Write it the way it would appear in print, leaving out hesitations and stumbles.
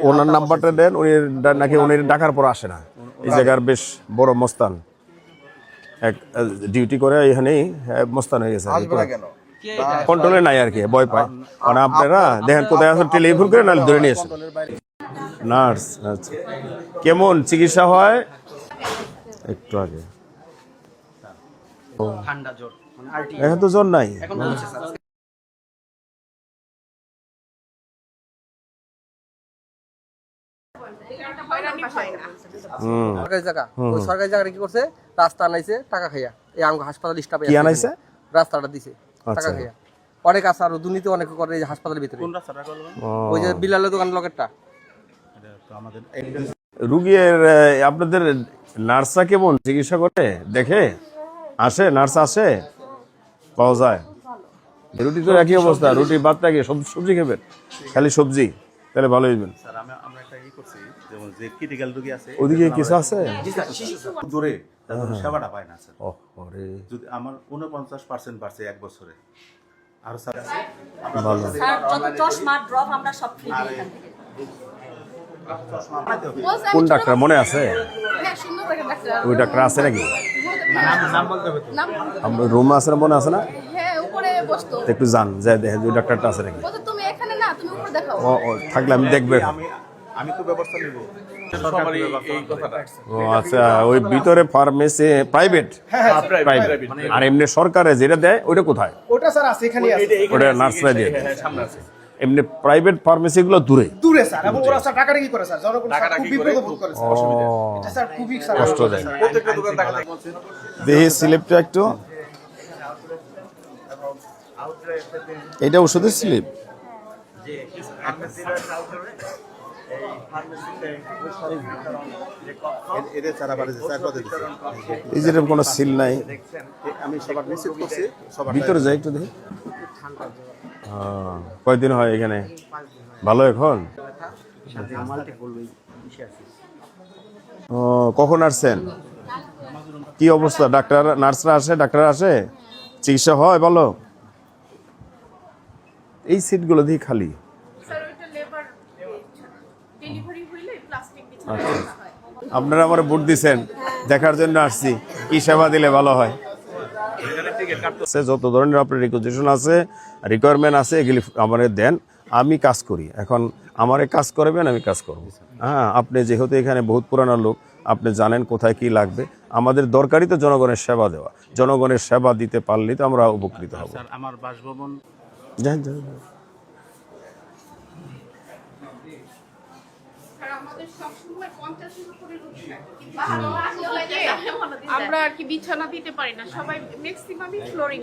ওনার নাম্বারটা দেন, উনি নাকি উনি ডাকার পর আসে না। এই জায়গার বেশ বড় মস্তান, এক ডিউটি করে এখানেই মস্তান হয়ে গেছে, কন্ট্রোলে নাই আর কি, ভয় পায়। মানে আপনারা দেখেন কোথায় আসলে টেলিফোন করে নাহলে ধরে নিয়ে আসেন। নার্স, আচ্ছা কেমন চিকিৎসা হয়? একটু আগে এখন তো জ্বর নাই। সরকারি জায়গা, ওই সরকারি জায়গাটা কি করছে, রাস্তা আনাইছে টাকা খাইয়া, এই আঙ্গ হাসপাতাল স্টাফে কি আনাইছে, রাস্তাটা দিছে টাকা খাইয়া। অনেক আছে আরো দুর্নীতি অনেক করে এই হাসপাতালের ভিতরে। ওই যে বিলালের দোকান লোকেরটা। রুগীর আপনাদের নার্সরা কেমন চিকিৎসা করে দেখে আসে? নার্স আসে, পাওয়া যায়? রুটি তো একই অবস্থা, রুটি বাদ থাকে, সবজি খাবেন, খালি সবজি, তাহলে ভালো হইবেন। ওদিকে কিছু আছে জোরে সেবাটা পায় না স্যার। ওরে যদি আমার 49% বাড়ছে এক বছরে। আর স্যার ভালো, স্যার যত চশমা ড্রপ আমরা সব ফ্রি দিই এখান থেকে। কোন ডাক্তার মনে আছে? হ্যাঁ, সুন্দর একটা ডাক্তার। ওই ডাক্তার আছে নাকি? নাম বলতে হবে তো। নাম আমরা রুম আছে না, মনে আছে না? হ্যাঁ, উপরে বসতো। একটু জান যায় দেখেন ওই ডাক্তারটা আছে নাকি। বলতে তুমি এখানে না, তুমি উপরে দেখাও। ও থাকলে আমি দেখবে। আমি তো ব্যবস্থা নিব। ও আচ্ছা, ওই ভিতরে ফার্মেসি প্রাইভেট, প্রাইভেট আর এমনি সরকারে যেটা দেয় ওইটা কোথায়? ওটা স্যার আছে এখানেই আছে, ওটা নার্সরা দিয়ে দেয়। এমনি প্রাইভেট ফার্মেসি গুলো দূরে দূরে স্যার, এবং ওরা স্যার টাকাটা কি করে স্যার, জনগণ খুব বিপদ বোধ করে স্যার। এটা স্যার খুবই স্যার কষ্ট দেয়। প্রত্যেকটা দোকান টাকা লাগে। দেখি স্লিপটা একটু, এটা ওষুধের স্লিপ। এদের সারা বাড়ি স্যার কত দিছে? এই যেরকম কোনো সিল নাই, আমি সবার রিসিভ করছি, সবার ভিতরে যাই একটু দেখি। কয়দিন হয় এখানে? ভালো এখন? কখন আসছেন? কি অবস্থা? ডাক্তার নার্সরা আসে, ডাক্তার আসে, চিকিৎসা হয় ভালো? এই সিটগুলো দিয়ে খালি। আপনারা আমার ভোট দিচ্ছেন, দেখার জন্য আসছি কি সেবা দিলে ভালো হয়। যত ধরনের আপনার রিকোয়েশন আছে, রিকোয়ারমেন্ট আছে, এগুলি আমাদের দেন, আমি কাজ করি। এখন আমারে কাজ করবেন, আমি কাজ করব। হ্যাঁ, আপনি যেহেতু এখানে বহুত পুরানো লোক, আপনি জানেন কোথায় কি লাগবে। আমাদের দরকারই তো জনগণের সেবা দেওয়া, জনগণের সেবা দিতে পারলেই তো আমরা উপকৃত হব। আমার বাসভবন যান। আমরা আর কি বিছানা দিতে পারি না, সবাই ম্যাক্সিমামই ফ্লোরিং।